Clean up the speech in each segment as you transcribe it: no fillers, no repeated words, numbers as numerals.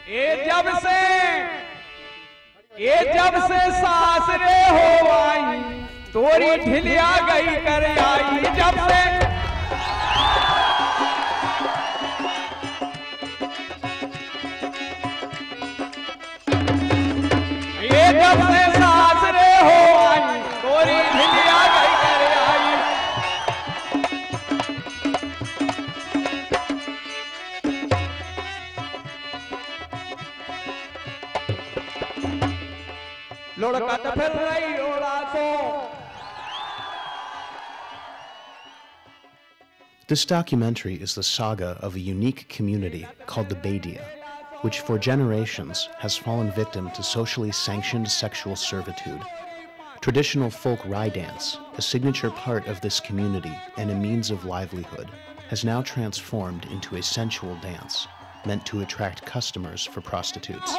ये जब से सासरे हो आई, तोरी ढिलिया गई कर आई। जब से सासरे हो आई, तोरी ढिलिया गई कर आई। लुढ़कत फिर रही ओला सो। This documentary is the saga of a unique community called the Baidia, which for generations has fallen victim to socially sanctioned sexual servitude. Traditional folk Rai dance, a signature part of this community and a means of livelihood, has now transformed into a sensual dance meant to attract customers for prostitutes.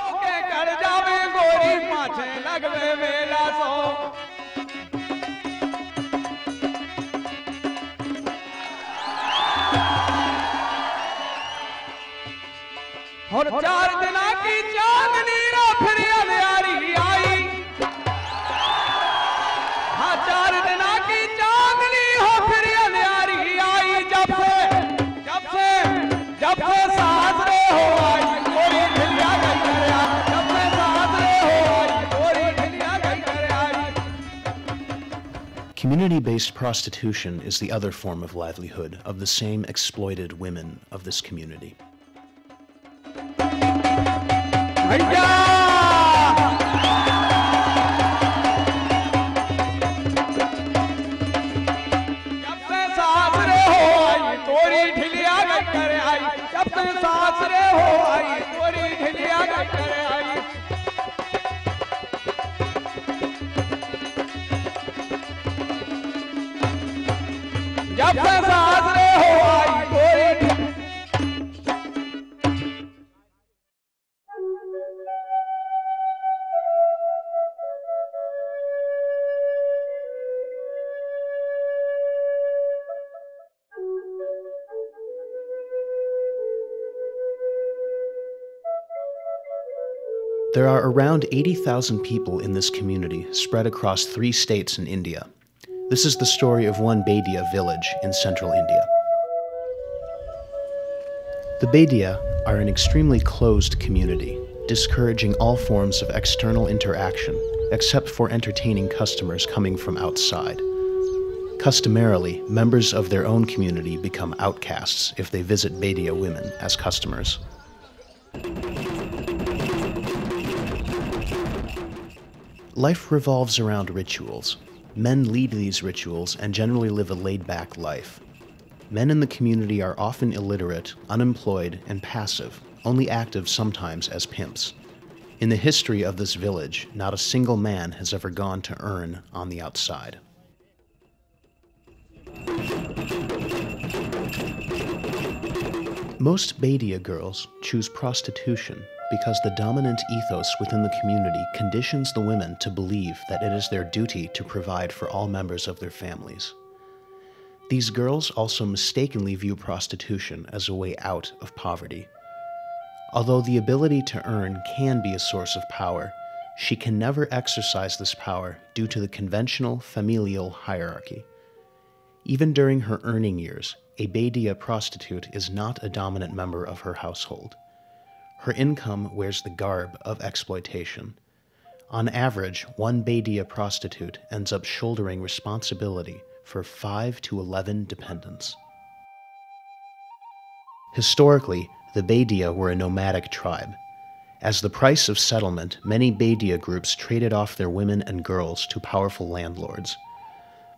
और 4 दिन की चांदनी रो फिर अंधियारी आई। हाँ 4 दिन की चांदनी हो फिर अंधियारी आई। जब से सासरे हो आई, तोरी ढिलिया गई कर आई। जब से सासरे हो आई, तोरी ढिलिया गई कर आई। Community-based prostitution is the other form of livelihood of the same exploited women of this community. जब से सासरे हो आई, तोरी ढिलिया गई कर आई। जब से सासरे हो आई, तोरी ढिलिया गई कर आई। जब से सासरे हो आई, तोरी There are around 80,000 people in this community spread across 3 states in India. This is the story of one Baidia village in central India. The Baidia are an extremely closed community, discouraging all forms of external interaction except for entertaining customers coming from outside. Customarily, members of their own community become outcasts if they visit Baidia women as customers. Life revolves around rituals. Men lead these rituals and generally live a laid-back life. Men in the community are often illiterate, unemployed, and passive, only active sometimes as pimps. In the history of this village, not a single man has ever gone to earn on the outside. Most Baidia girls choose prostitution because the dominant ethos within the community conditions the women to believe that it is their duty to provide for all members of their families. These girls also mistakenly view prostitution as a way out of poverty. Although the ability to earn can be a source of power, she can never exercise this power due to the conventional familial hierarchy. Even during her earning years, a Baidia prostitute is not a dominant member of her household. Her income wears the garb of exploitation. On average, one Baidia prostitute ends up shouldering responsibility for 5 to 11 dependents. Historically, the Baidia were a nomadic tribe. As the price of settlement, many Baidia groups traded off their women and girls to powerful landlords.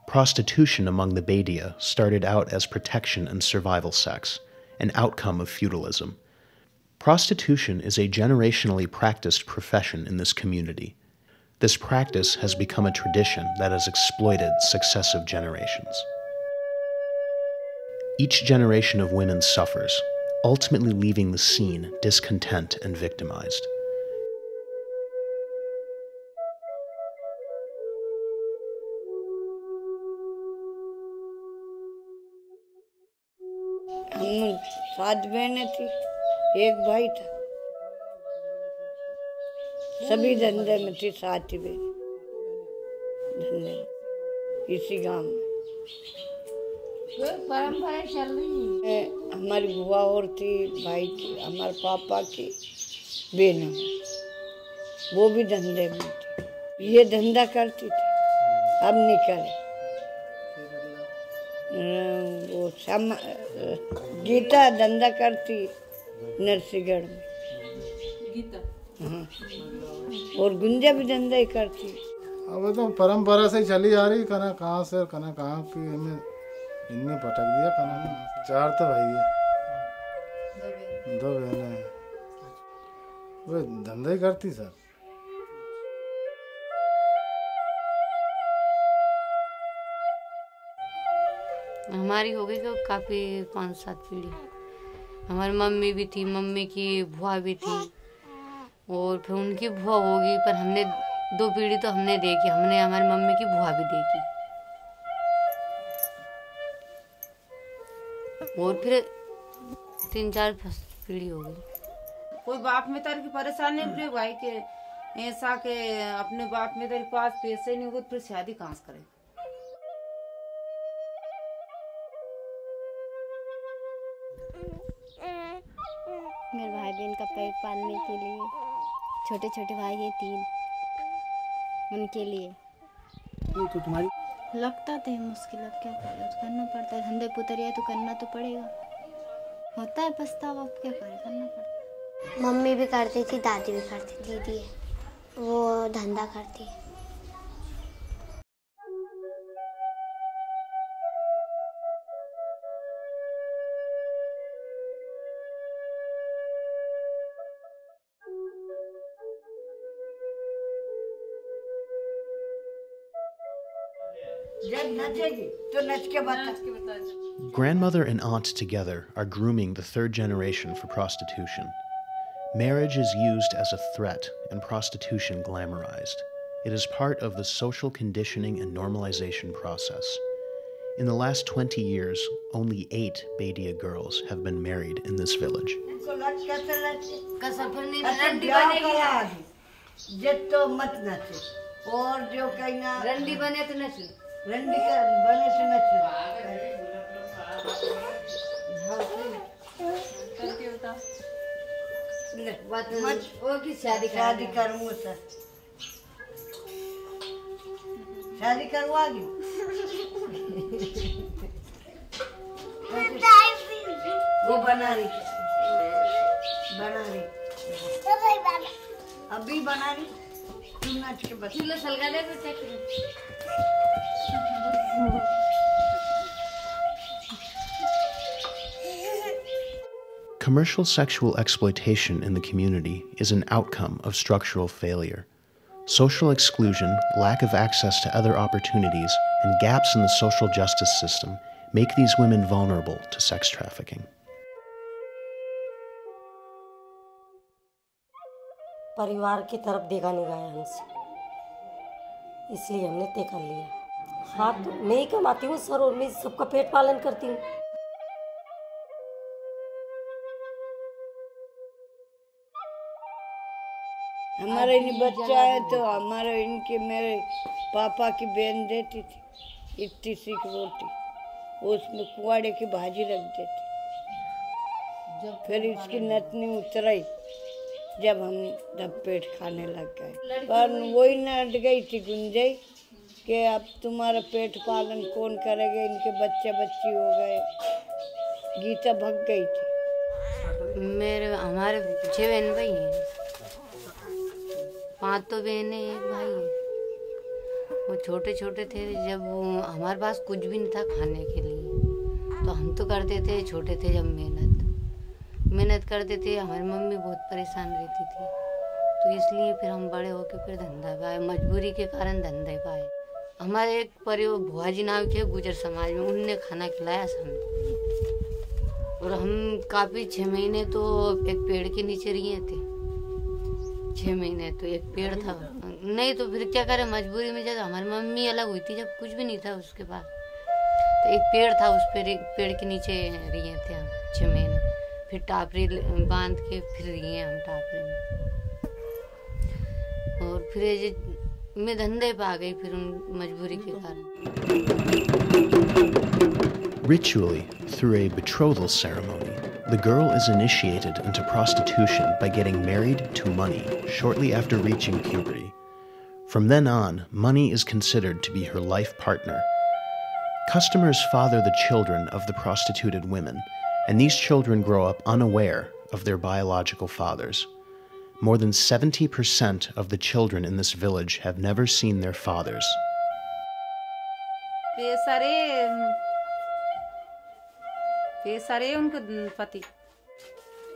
Prostitution among the Baidia started out as protection and survival sex, an outcome of feudalism. Prostitution is a generationally practiced profession in this community. This practice has become a tradition that has exploited successive generations. Each generation of women suffers, ultimately leaving the scene discontent and victimized. हम 7 बहनें थी, एक भाई था। सभी धंधे में थी, साथी भी धंधे इसी गांव में। परंपरा चल रही है। हमारी बुआ और थी, भाई की, हमारे पापा की बहन, वो भी धंधे में थी। ये धंधा करती थी, अब नहीं करे। वो गीता धंधा करती नरसिंहगढ़ में। गीता हाँ, और गुंजा भी धंधा ही करती। अब तो परंपरा से चली आ रही, कना कहाँ से कना कहाँ की हमें इनने पटक दिया। कना में 4 तो भाई है, 2 बहनें हैं। वो धंधा ही करती सर। हमारी हो गई काफ़ी 5-7 पीढ़ी। हमारी मम्मी भी थी, मम्मी की बुआ भी थी, और फिर उनकी बुआ होगी, पर हमने 2 पीढ़ी तो हमने देखी। हमने हमारी मम्मी की बुआ भी देखी, और फिर 3-4 पीढ़ी हो गई। कोई बाप में तार की परेशानी अपने भाई के ऐसा के अपने बाप में तार पास पैसे नहीं हो, फिर शादी कहाँ से करे। मेरे भाई बहन का पेट पालने के लिए, छोटे छोटे भाई है 3, उनके लिए तो तुम्हारी लगता तो है मुश्किल। अब क्या करे, तो करना पड़ता है। धंधे पुतरिया तो करना तो पड़ेगा। होता है पछतावा, अब क्या करे, करना पड़ता है। मम्मी भी करती थी, दादी भी करती थी, दीदी है वो धंधा करती है। जब नचेगी तो नच के बता। Grandmother and aunt together are grooming the 3rd generation for prostitution. Marriage is used as a threat and prostitution glamorized. It is part of the social conditioning and normalization process. In the last 20 years, only 8 Baidia girls have been married in this village. तो मत नचे, और जो कहना रंडी बने तो नच, रंडी का बने तो नच। करके बता मत वो की शादी करूँगा सर, शादी करवागी। वो बना रही अभी बना रही, तू नाच के बता। किलो सलगा दे तो check. Commercial sexual exploitation in the community is an outcome of structural failure. Social exclusion, lack of access to other opportunities, and gaps in the social justice system make these women vulnerable to sex trafficking. परिवार की तरफ देखा नहीं गया हमसे, इसलिए हमने तय कर लिया। हाँ, तो मैं ही कमाती हूँ सर, और मैं सबका पेट पालन करती हूँ। हमारा इन बच्चा है तो हमारे इनके मेरे पापा की बहन देती थी इतनी सीख रोटी, उसमें कुआड़े की भाजी रख देती। फिर इसकी नतनी उतराई जब हम पेट खाने लग गए, पर वही न अट गई थी गुंजई कि अब तुम्हारा पेट पालन कौन करेगा, इनके बच्चे बच्ची हो गए। गीता भग गई थी। हमारे 6 बहन भाई हैं, 5 तो बहनें, 1 भाई है। वो छोटे छोटे थे जब वो हमारे पास कुछ भी नहीं था खाने के लिए, तो हम तो करते थे, छोटे थे जब मेहनत करते थे। हमारी मम्मी बहुत परेशान रहती थी, तो इसलिए फिर हम बड़े होके फिर धंधा पाए, मजबूरी के कारण धंधे पाए। हमारे एक परिवार भुआ जी नाम के गुजर समाज में, उनने खाना खिलाया हमें, और हम काफ़ी 6 महीने तो एक पेड़ के नीचे रहे थे। 6 महीने तो एक पेड़ था, नहीं तो फिर क्या करें, मजबूरी में। जब हमारी मम्मी अलग हुई थी, जब कुछ भी नहीं था उसके पास, तो एक पेड़ था, उस पेड़ के नीचे रहे थे हम 6 महीने। फिर टापरी बांध के फिर रहे हम टापरी में। और फिर ये मैं धंधे पे आ गई फिर उन मजबूरी के कारण। Ritually, through a betrothal ceremony, the girl is initiated into prostitution by getting married to money shortly after reaching puberty. From then on, money is considered to be her life partner. Customers father the children of the prostituted women, and these children grow up unaware of their biological fathers. More than 70% of the children in this village have never seen their fathers. सारे उनके पति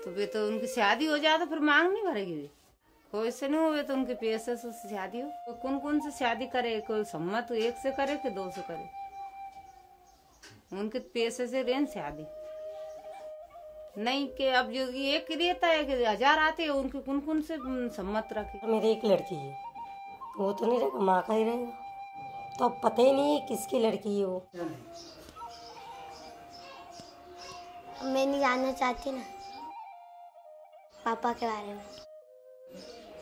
तो वे तो उनकी शादी हो जाए तो फिर मांग नहीं भरेगी, कोई से नहीं हुए तो उनके पैसे से शादी हो। तो कौन से शादी करे, कोई सम्मत एक से करे कि दो से करे, उनके पैसे से रेन शादी नहीं कि अब जो एक रहता है कि 1000 आते हैं, उनके कौन से सम्मत रखे। मेरी एक लड़की है, वो तो नहीं रहेगा, माँ का ही रहेगा, तो अब पता ही नहीं है किसकी लड़की है वो। मैं नहीं जानना चाहती ना पापा के बारे में,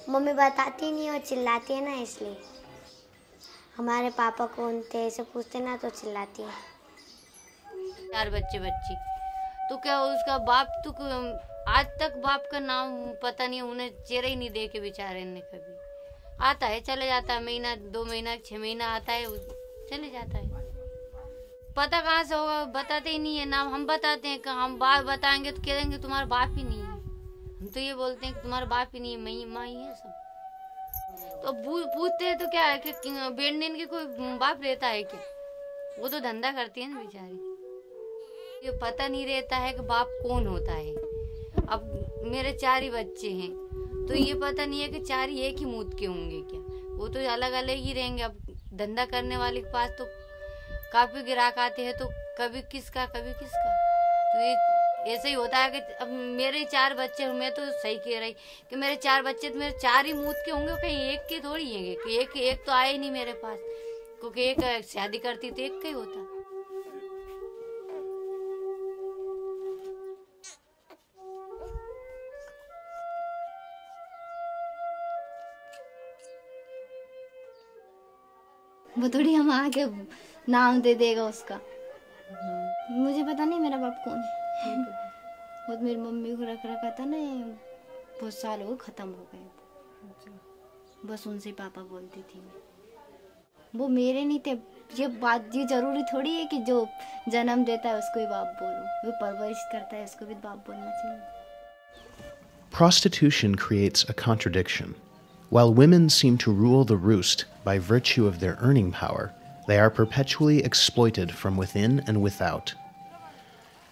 मम्मी बताती नहीं और चिल्लाती है ना, इसलिए हमारे पापा कौन थे ऐसे पूछते ना तो चिल्लाती है। 4 बच्ची तो क्या उसका बाप तो आज तक बाप का नाम पता नहीं, उन्हें चेहरा ही नहीं देखे बेचारे ने। कभी आता है चले जाता है, महीना 2 महीना 6 महीना आता है चले जाता है, पता कहाँ से होगा, बताते ही नहीं है नाम। हम बताते हैं कि हम बाप बताएंगे तो कह देंगे तुम्हारा बाप ही नहीं है, हम तो ये बोलते हैं कि तुम्हारा बाप ही नहीं है, माँ ही है सब। तो पूछते हैं तो क्या है कि बेड़ने के कोई बाप रहता है क्या, वो तो धंधा करती है ना बेचारी, ये पता नहीं रहता है कि बाप कौन होता है। अब मेरे 4 ही बच्चे हैं तो ये पता नहीं है कि 4 ही एक ही मूत के होंगे क्या, वो तो अलग अलग ही रहेंगे। अब धंधा करने वाले के पास तो काफी ग्राहक आते हैं, तो कभी किसका कभी किसका, तो ये ऐसे ही होता है कि अब मेरे 4 बच्चे, मैं तो सही कह रही कि मेरे 4 बच्चे तो मेरे 4 ही मूत के होंगे, कहीं एक के थोड़ी है कि एक तो आए नहीं मेरे पास, क्योंकि एक शादी करती तो एक का ही होता। वो थोड़ी हम आके नाम दे देगा उसका, मुझे पता नहीं मेरा बाप कौन है। वो मेरी मम्मी को रख रखा था ना, बहुत साल हो खत्म हो गए, बस उनसे पापा बोलती थी, वो मेरे नहीं थे। ये बात ये जरूरी थोड़ी है कि जो जन्म देता है उसको ही बाप बोलो, वो परवरिश करता है उसको भी बाप बोलना चाहिए। Prostitution creates a contradiction. While women seem to rule the roost by virtue of their earning power, they are perpetually exploited from within and without.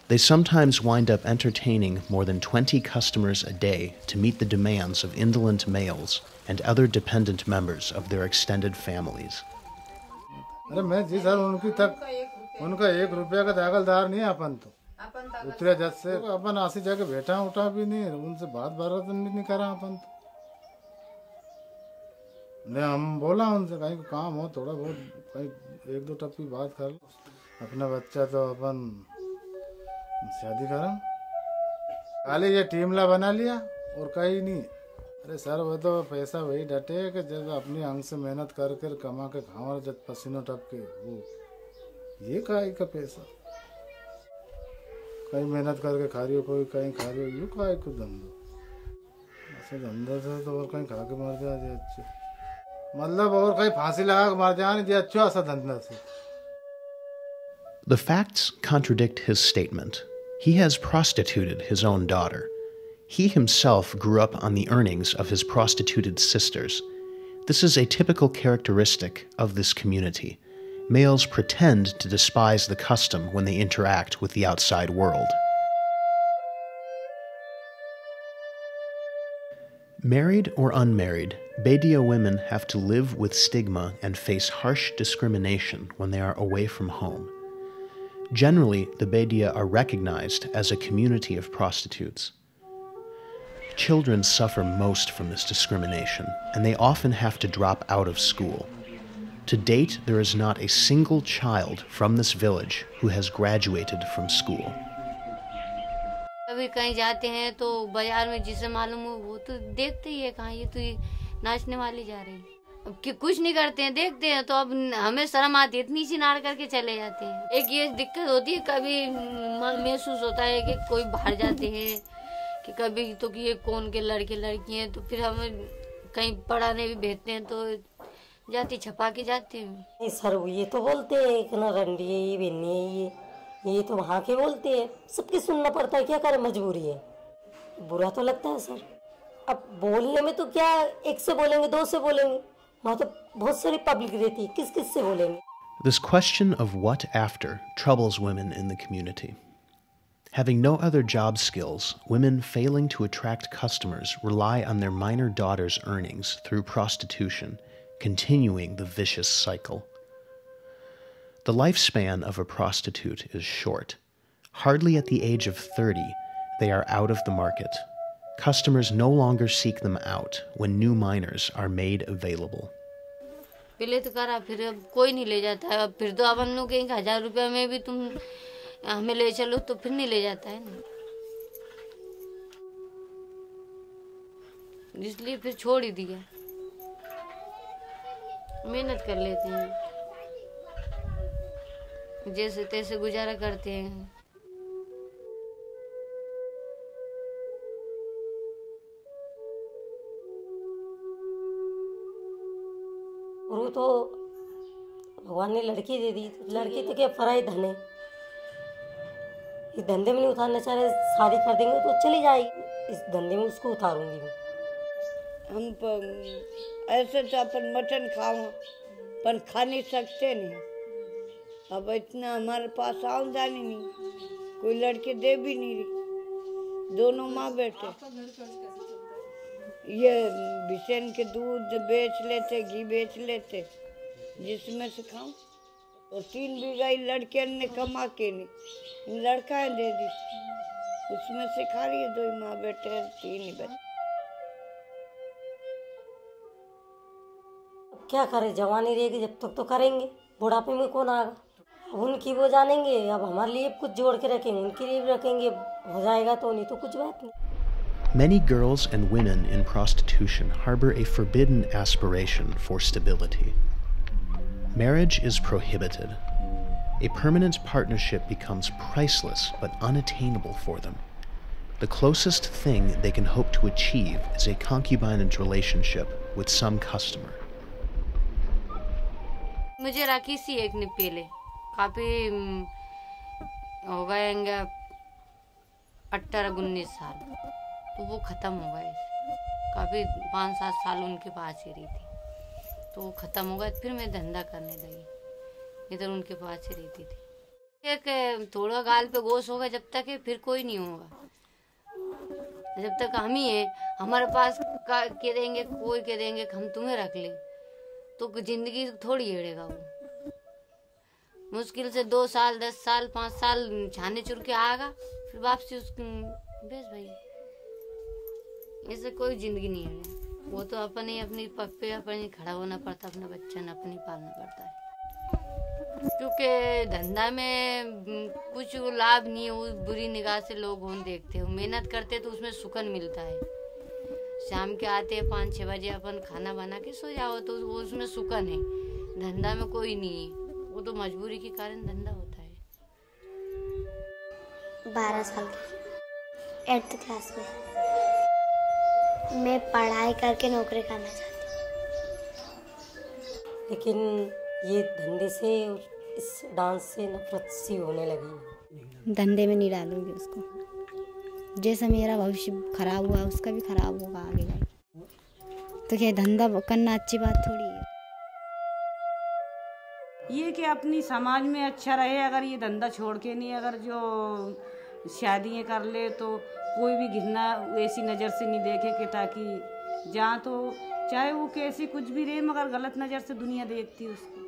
They sometimes wind up entertaining more than 20 customers a day to meet the demands of indolent males and other dependent members of their extended families. अरे मैं जी sir उनकी तक उनका 1 रुपया का दागलदार नहीं है, अपन तो उतरे जज से अपन आसी जाके बैठा उठा भी नहीं, उनसे बात बात भी नहीं करा अपन तो। नहीं हम बोला उनसे कहीं काम हो थोड़ा बहुत, कहीं 1-2 टप्पी बात कर लो, अपना बच्चा तो अपन शादी करा, खाली ये टीमला बना लिया और कहीं नहीं। अरे सर वो तो पैसा वही डटे कि जब अपनी अंग से मेहनत कर कर कमा के खाओ, जब पसीनों टप के वो ये काहे का पैसा, कहीं मेहनत करके खा रही हो, कोई कहीं खा रही हो, यूँ काहे को धंधा, ऐसे धंधा से तो और कहीं खा के मर जाए अच्छे, मतलब और कहीं फांसी लगा के मर जाए नहीं अच्छा ऐसा धंधा से। The facts contradict his statement. He has prostituted his own daughter. He himself grew up on the earnings of his prostituted sisters. This is a typical characteristic of this community. Males pretend to despise the custom when they interact with the outside world. Married or unmarried, Bedia women have to live with stigma and face harsh discrimination when they are away from home. Generally, the Bedia are recognized as a community of prostitutes. Children suffer most from this discrimination, and they often have to drop out of school. To date, there is not a single child from this village who has graduated from school. कभी कहीं जाते हैं तो बाजार में जिसे मालूम हो वो तो देखते ही है, कहाँ ये तो नाचने वाली जा रही है। अब कि कुछ नहीं करते हैं, देखते हैं तो अब हमें शर्म आती है, इतनी सी नाड़ करके चले जाते हैं। एक ये दिक्कत होती है, कभी महसूस होता है कि कोई बाहर जाते हैं कि कभी तो कि ये कौन के लड़के लड़की हैं, तो फिर हमें कहीं पढ़ाने भी भेजते हैं तो जाती छपा के जाते हैं। सर ये तो बोलते हैं कि ना रंडी है, ये बेनी है, ये तो वहाँ के बोलते हैं, सबके सुनना पड़ता है, क्या करे, मजबूरी है। बुरा तो लगता है सर। अब बोलने में तो क्या, एक से बोलेंगे, दो से बोलेंगे, वहाँ तो बहुत सारी पब्लिक रहती है, किस किस से बोलेंगे। This question of what after troubles women in the community. Having no other job skills, women failing to attract customers rely on their minor daughters' earnings through prostitution, continuing the vicious cycle. The lifespan of a prostitute is short. Hardly at the age of 30, they are out of the market. Customers no longer seek them out when new minors are made available. पहले तो करा, फिर अब कोई नहीं ले जाता है। अब फिर तो अपन लोग कहेंगे 1000 रुपया में भी तुम हमें ले चलो, तो फिर नहीं ले जाता है ना, इसलिए फिर छोड़ ही दिया। मेहनत कर लेते हैं, जैसे तैसे गुजारा करते हैं। और वो तो भगवान ने लड़की दे दी, लड़की तो क्या फराई धन है, इस धंधे में नहीं उतारना चाह रहे, शादी कर देंगे तो चली जाएगी, इस धंधे में उसको उतारूंगी मैं। हम ऐसे तो अपन मटन खाओ पर खा नहीं सकते नहीं, अब इतना हमारे पास आमदनी नहीं, कोई लड़के दे भी नहीं रही, दोनों माँ बेटे। ये बिसेन के दूध बेच लेते, घी बेच लेते, जिसमें से खाऊं। और 3 बीघा लड़के ने कमा के नहीं, लड़का दे दी, उसमें से खा रही है, 2 माँ बेटे, 3 ही बच्चे। अब क्या करें, जवानी रहेगी जब तक तो करेंगे, बुढ़ापे में कौन आएगा। अब उनकी वो जानेंगे, अब हमारे लिए कुछ जोड़ के रखेंगे, उनके लिए भी रखेंगे, हो जाएगा तो, नहीं तो कुछ बात नहीं। Many girls and women in prostitution harbor a forbidden aspiration for stability. Marriage is prohibited. A permanent partnership becomes priceless but unattainable for them. The closest thing they can hope to achieve is a concubinage relationship with some customer. मुझे राखी सी एक ने पहले काफी हो गए 18-19 साल, तो वो ख़त्म हो गए। काफ़ी 5-7 साल उनके पास ही रही थी, तो वो ख़त्म हो गया। फिर मैं धंधा करने लगी, इधर उनके पास ही रहती थी। एक थोड़ा गाल पे गोश होगा जब तक है, फिर कोई नहीं होगा। जब तक हम ही हैं, हमारे पास कह देंगे, कोई कह देंगे कि हम तुम्हें रख ले, तो जिंदगी थोड़ी हेड़ेगा वो। मुश्किल से 2 साल, 10 साल, 5 साल छाने चुर के आएगा, फिर वापसी उसकी बेस भाई। ऐसे कोई जिंदगी नहीं है, वो तो अपने अपनी पप्पे अपने खड़ा होना पड़ता, अपना बच्चा न अपने पालना पड़ता है। क्योंकि धंधा में कुछ लाभ नहीं है, वो बुरी निगाह से लोग हों देखते हो। मेहनत करते तो उसमें सुकून मिलता है। शाम के आते हैं 5-6 बजे, अपन खाना बना के सो जाओ, तो वो उसमें सुकून है। धंधा में कोई नहीं है, वो तो मजबूरी के कारण धंधा होता है। 12 साल की 8th क्लास में मैं पढ़ाई करके नौकरी करना चाहती हूँ, लेकिन ये धंधे से, इस डांस से नफरत सी होने लगी। धंधे में नहीं डालूंगी उसको, जैसा मेरा भविष्य खराब हुआ उसका भी खराब होगा आगे जाके। तो क्या धंधा करना अच्छी बात थोड़ी है। ये कि अपनी समाज में अच्छा रहे, अगर ये धंधा छोड़ के नहीं, अगर जो शादियाँ कर ले तो कोई भी घिरना ऐसी नज़र से नहीं देखे कि ताकि जहाँ तो चाहे वो कैसी कुछ भी रहे, मगर गलत नज़र से दुनिया देखती है उसको।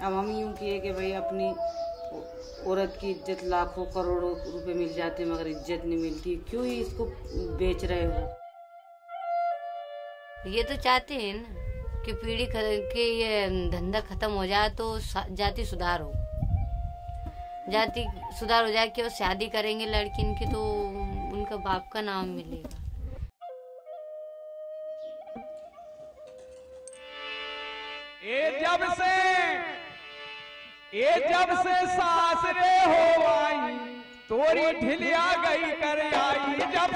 अब हम यूँ किए कि भाई अपनी औरत की इज्जत लाखों करोड़ों रुपए मिल जाते मगर इज्जत नहीं मिलती, क्यों ही इसको बेच रहे हो। ये तो चाहते हैं ना कि पीढ़ी के ये धंधा खत्म हो जाए तो जाति सुधार हो, जाति सुधार हो जाए कि वो शादी करेंगे लड़की इनकी तो उनका बाप का नाम मिलेगा। ये जब से सासरे हो आई तोरी ढिलिया गई कर आई। जब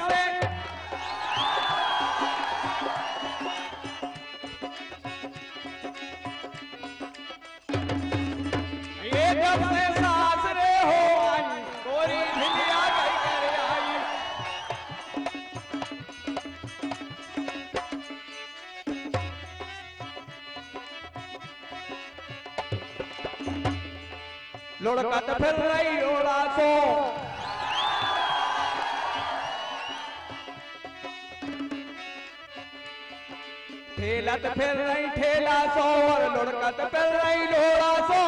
से सासरे हो आई तोरी ढिलिया गई कर आई। लुढ़कत फिर रही ओला सो ठेलत फिर रही ठेला सो और लुढ़कत फिर रही लोड़ा सो।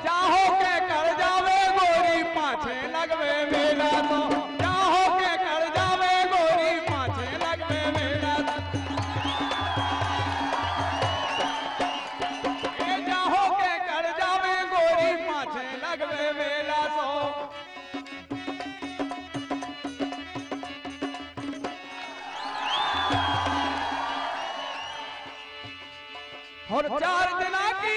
चाहो के कर जावे गोरी पाछे लगवे मेला तो। चाहो के कर जावे गोरी पाछे लगवे मेला तो। चाहो के कर जावे गोरी पाछे लगवे मेला सो। और 4 दिना की